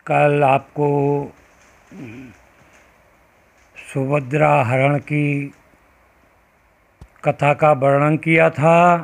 कल आपको सुभद्रा हरण की कथा का वर्णन किया था।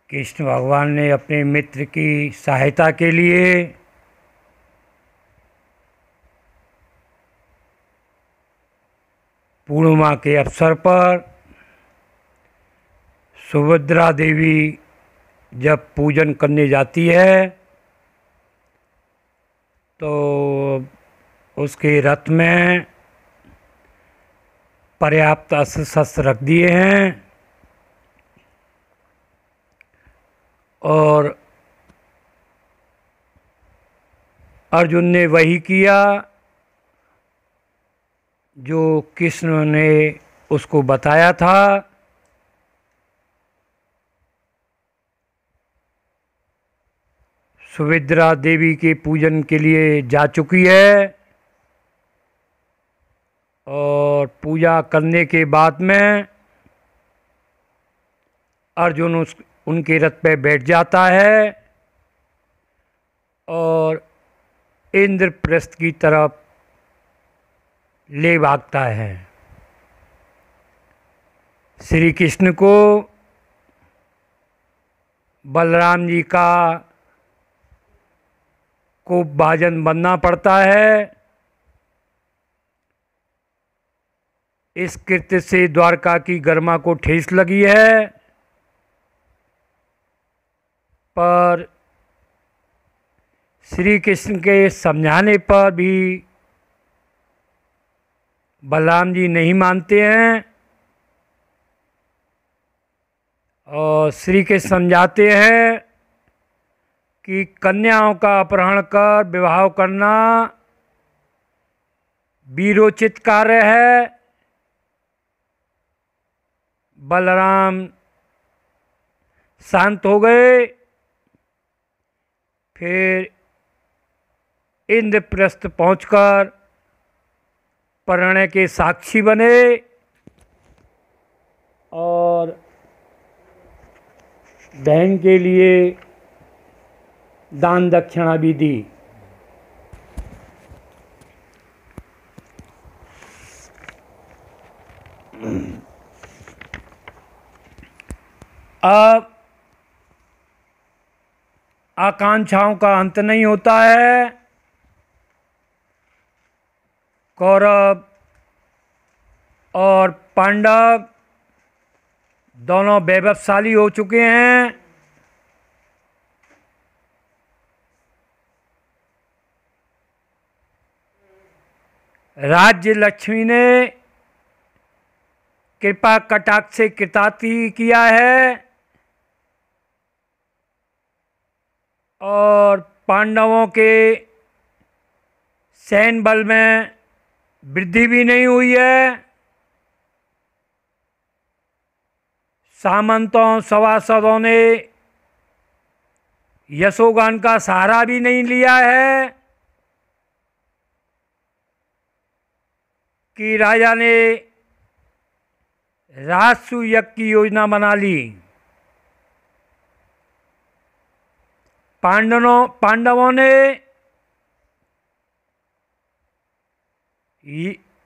कृष्ण भगवान ने अपने मित्र की सहायता के लिए पूर्णिमा के अवसर पर सुभद्रा देवी जब पूजन करने जाती है तो उसके रथ में पर्याप्त अस्त्र शस्त्र रख दिए हैं और अर्जुन ने वही किया जो कृष्ण ने उसको बताया था। सुभद्रा देवी के पूजन के लिए जा चुकी है और पूजा करने के बाद में अर्जुन उनके रथ पे बैठ जाता है और इंद्रप्रस्थ की तरफ ले भागता है। श्री कृष्ण को बलराम जी का को भाजन बनना पड़ता है। इस कृत्य से द्वारका की गरिमा को ठेस लगी है, पर श्री कृष्ण के समझाने पर भी बलराम जी नहीं मानते हैं और श्री कृष्ण समझाते हैं कि कन्याओं का अपहरण कर विवाह करना वीरोचित कार्य है। बलराम शांत हो गए। फिर इंद्रप्रस्थ पहुंचकर परिणय के साक्षी बने और बहन के लिए दान दक्षिणा भी दी। अब आकांक्षाओं का अंत नहीं होता है। कौरव और पांडव दोनों वैभवशाली हो चुके हैं। राज्य लक्ष्मी ने कृपा कटाक्ष से कृतार्थी किया है और पांडवों के सैन्य बल में वृद्धि भी नहीं हुई है। सामंतों सभासदों ने यशोगान का सहारा भी नहीं लिया है कि राजा ने राजसूय यज्ञ की योजना बना ली। पांडवों ने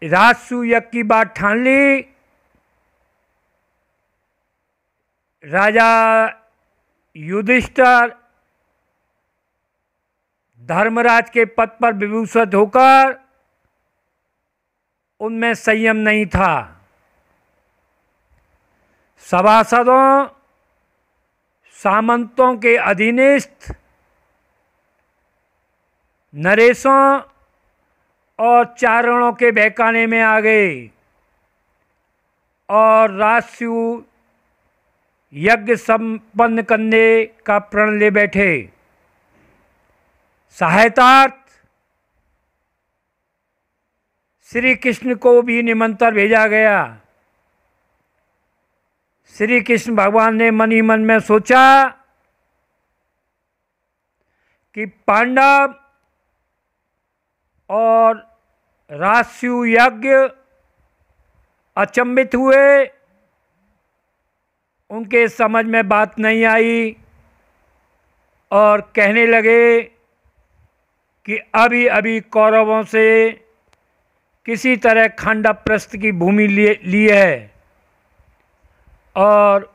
राजसूय यज्ञ की बात ठान ली। राजा युधिष्ठिर धर्मराज के पद पर विभूषित होकर उनमें संयम नहीं था। सभासदों सामंतों के अधीनस्थ नरेशों और चारणों के बहकाने में आ गए और राजसूय यज्ञ संपन्न करने का प्रण ले बैठे। सहायतार्थ श्री कृष्ण को भी निमंत्रण भेजा गया। श्री कृष्ण भगवान ने मन ही मन में सोचा कि पांडव और राजसूय यज्ञ अचंभित हुए, उनके समझ में बात नहीं आई और कहने लगे कि अभी अभी कौरवों से किसी तरह खंडप्रस्थ की भूमि ली है और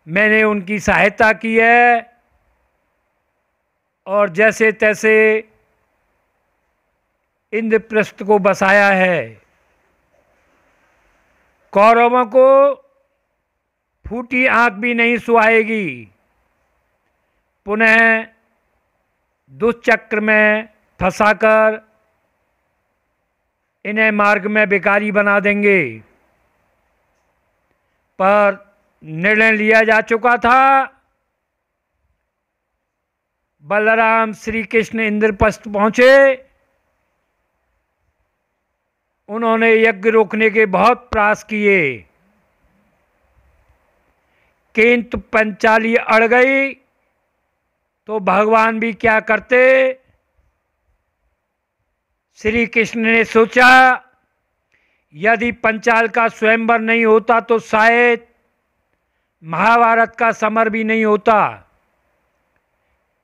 मैंने उनकी सहायता की है और जैसे तैसे इंद्रप्रस्थ को बसाया है। कौरवों को फूटी आंख भी नहीं सुहाएगी। पुनः दुष्चक्र में फंसाकर इन्हें मार्ग में भिखारी बना देंगे। पर निर्णय लिया जा चुका था। बलराम श्री कृष्ण इंद्रप्रस्थ पहुंचे। उन्होंने यज्ञ रोकने के बहुत प्रयास किए, किंतु पंचाली अड़ गई। तो भगवान भी क्या करते। श्री कृष्ण ने सोचा यदि पंचाल का स्वयंवर नहीं होता तो शायद महाभारत का समर भी नहीं होता।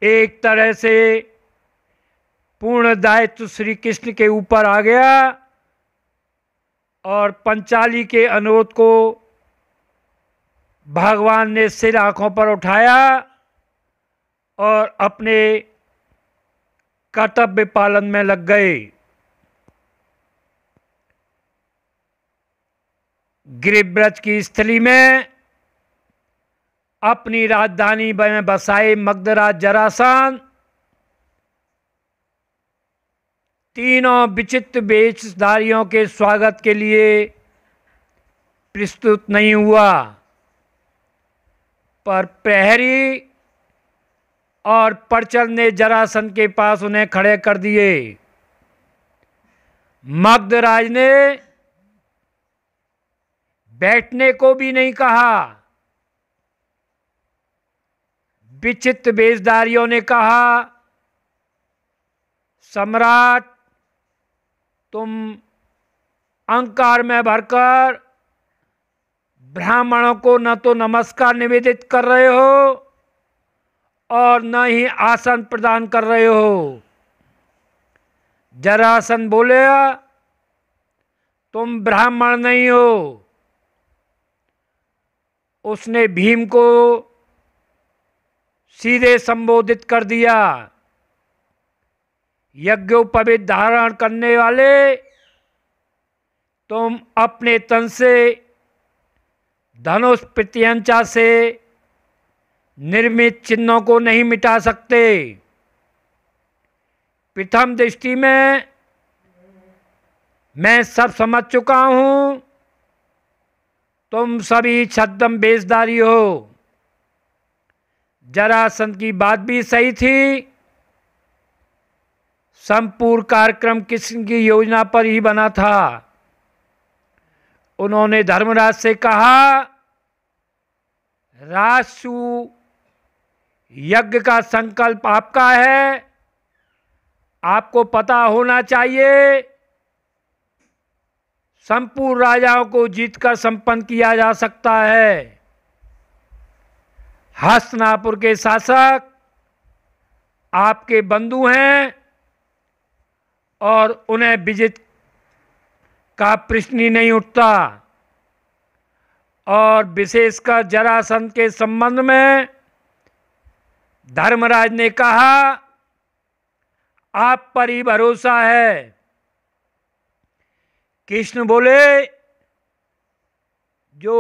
एक तरह से पूर्ण दायित्व श्री कृष्ण के ऊपर आ गया और पंचाली के अनुरोध को भगवान ने सिर आंखों पर उठाया और अपने कर्तव्य पालन में लग गए। गिरिव्रज की स्थली में अपनी राजधानी में बसाए मगधराज जरासंध तीनों विचित्र वेशधारियों के स्वागत के लिए प्रस्तुत नहीं हुआ, पर प्रहरी और परचर ने जरासंध के पास उन्हें खड़े कर दिए। मगधराज ने बैठने को भी नहीं कहा। विचित्र वेशधारियों ने कहा, सम्राट तुम अहंकार में भरकर ब्राह्मणों को न तो नमस्कार निवेदित कर रहे हो और न ही आसन प्रदान कर रहे हो। जरासंध बोले, तुम ब्राह्मण नहीं हो। उसने भीम को सीधे संबोधित कर दिया, यज्ञोपवीत धारण करने वाले, तुम अपने तन से धनुष प्रत्यंचा से निर्मित चिन्हों को नहीं मिटा सकते। प्रथम दृष्टि में मैं सब समझ चुका हूं। तुम सभी छद्म वेशधारी हो। जरासंध की बात भी सही थी। संपूर्ण कार्यक्रम कृष्ण की योजना पर ही बना था। उन्होंने धर्मराज से कहा, राजसु यज्ञ का संकल्प आपका है। आपको पता होना चाहिए संपूर्ण राजाओं को जीतकर संपन्न किया जा सकता है। हस्तिनापुर के शासक आपके बंधु हैं और उन्हें विजित का प्रश्न ही नहीं उठता। और विशेषकर जरासंध के संबंध में धर्मराज ने कहा, आप पर ही भरोसा है। कृष्ण बोले, जो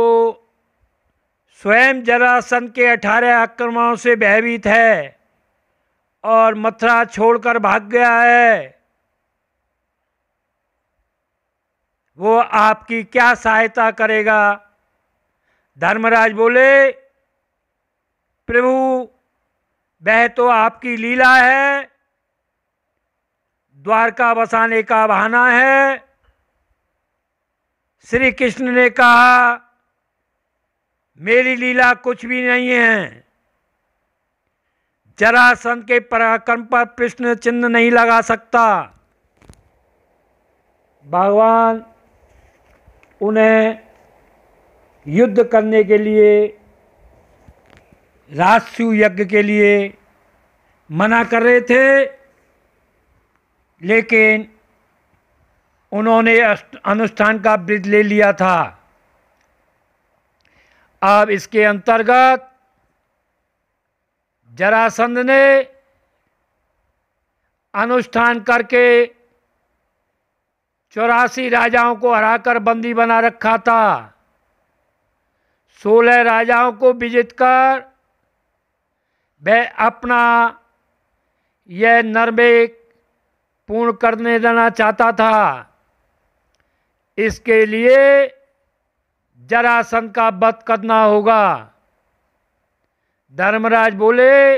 स्वयं जरासंध के 18 आक्रमणों से भयभीत है और मथुरा छोड़कर भाग गया है, वो आपकी क्या सहायता करेगा। धर्मराज बोले, प्रभु वह तो आपकी लीला है, द्वारका बसाने का बहाना है। श्री कृष्ण ने कहा, मेरी लीला कुछ भी नहीं है। जरासंध के पराक्रम पर प्रश्न चिन्ह नहीं लगा सकता। भगवान उन्हें युद्ध करने के लिए, राजसूय यज्ञ के लिए मना कर रहे थे, लेकिन उन्होंने अनुष्ठान का ब्रिज ले लिया था। अब इसके अंतर्गत जरासंध ने अनुष्ठान करके 84 राजाओं को हराकर बंदी बना रखा था। 16 राजाओं को विजित कर वह अपना यह नरमेक पूर्ण करने देना चाहता था। इसके लिए जरासंध का वध करना होगा। धर्मराज बोले,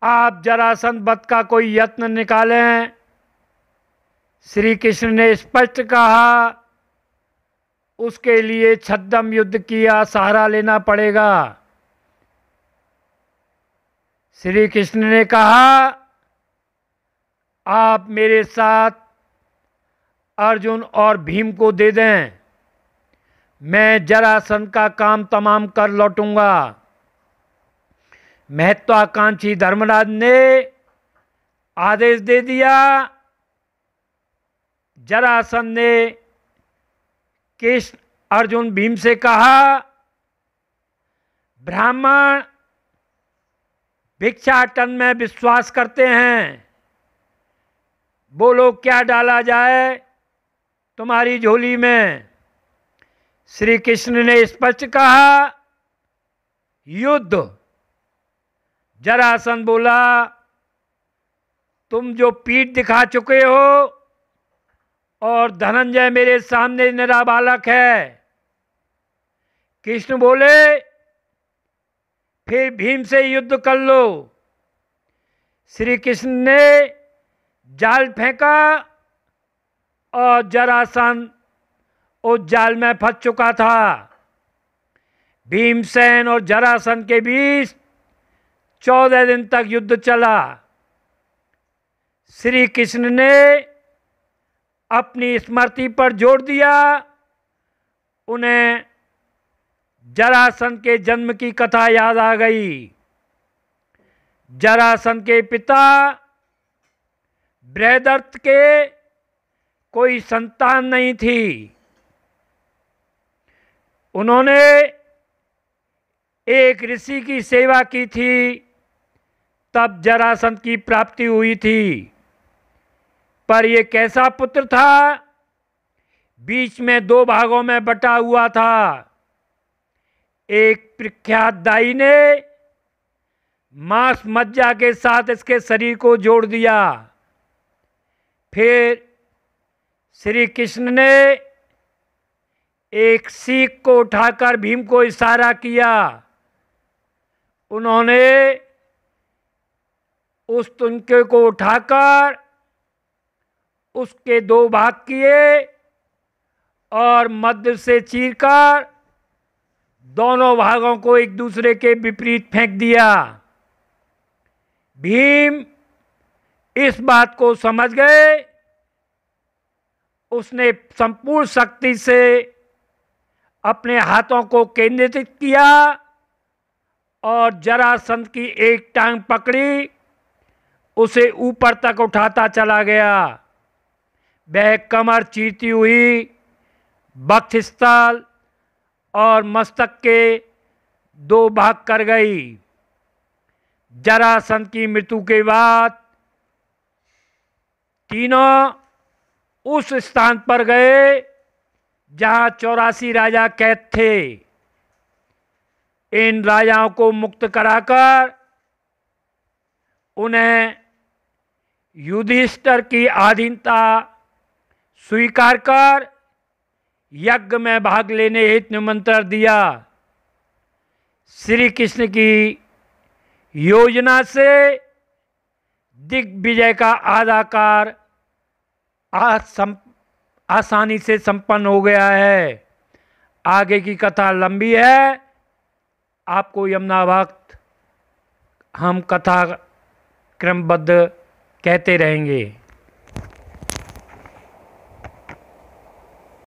आप जरासंध वध का कोई यत्न निकालें। श्री कृष्ण ने स्पष्ट कहा, उसके लिए छद्म युद्ध किया सहारा लेना पड़ेगा। श्री कृष्ण ने कहा, आप मेरे साथ अर्जुन और भीम को दे दें, मैं जरासंध का काम तमाम कर लौटूंगा। महत्वाकांक्षी धर्मराज ने आदेश दे दिया। जरासंध ने कृष्ण, अर्जुन, भीम से कहा, ब्राह्मण भिक्षाटन में विश्वास करते हैं, बोलो क्या डाला जाए तुम्हारी झोली में। श्री कृष्ण ने स्पष्ट कहा, युद्ध। जरासंध बोला, तुम जो पीठ दिखा चुके हो और धनंजय मेरे सामने निरा बालक है। कृष्ण बोले, फिर भीम से युद्ध कर लो। श्री कृष्ण ने जाल फेंका और जरासंध उस जाल में फंस चुका था। भीमसेन और जरासंध के बीच 14 दिन तक युद्ध चला। श्री कृष्ण ने अपनी स्मृति पर जोर दिया। उन्हें जरासंध के जन्म की कथा याद आ गई। जरासंध के पिता बृहदर्थ के कोई संतान नहीं थी। उन्होंने एक ऋषि की सेवा की थी, तब जरासंध की प्राप्ति हुई थी। पर यह कैसा पुत्र था? बीच में 2 भागों में बटा हुआ था। एक प्रख्यात दाई ने मांस मज्जा के साथ इसके शरीर को जोड़ दिया। फिर श्री कृष्ण ने एक सीख को उठाकर भीम को इशारा किया। उन्होंने उस तिनके को उठाकर उसके 2 भाग किए और मध्य से चीरकर दोनों भागों को एक दूसरे के विपरीत फेंक दिया। भीम इस बात को समझ गए। उसने संपूर्ण शक्ति से अपने हाथों को केंद्रित किया और जरासंध की एक टांग पकड़ी, उसे ऊपर तक उठाता चला गया। वह कमर चीरती हुई वक्षस्थल और मस्तक के 2 भाग कर गई। जरासंध की मृत्यु के बाद तीनों उस स्थान पर गए जहां 84 राजा कैद थे। इन राजाओं को मुक्त कराकर उन्हें युधिष्ठिर की अधीनता स्वीकार कर यज्ञ में भाग लेने हेतु निमंत्रण दिया। श्री कृष्ण की योजना से दिग्विजय का आधा कार्य आसानी से संपन्न हो गया है। आगे की कथा लंबी है, आपको यमुना वक्त हम कथा क्रमबद्ध कहते रहेंगे।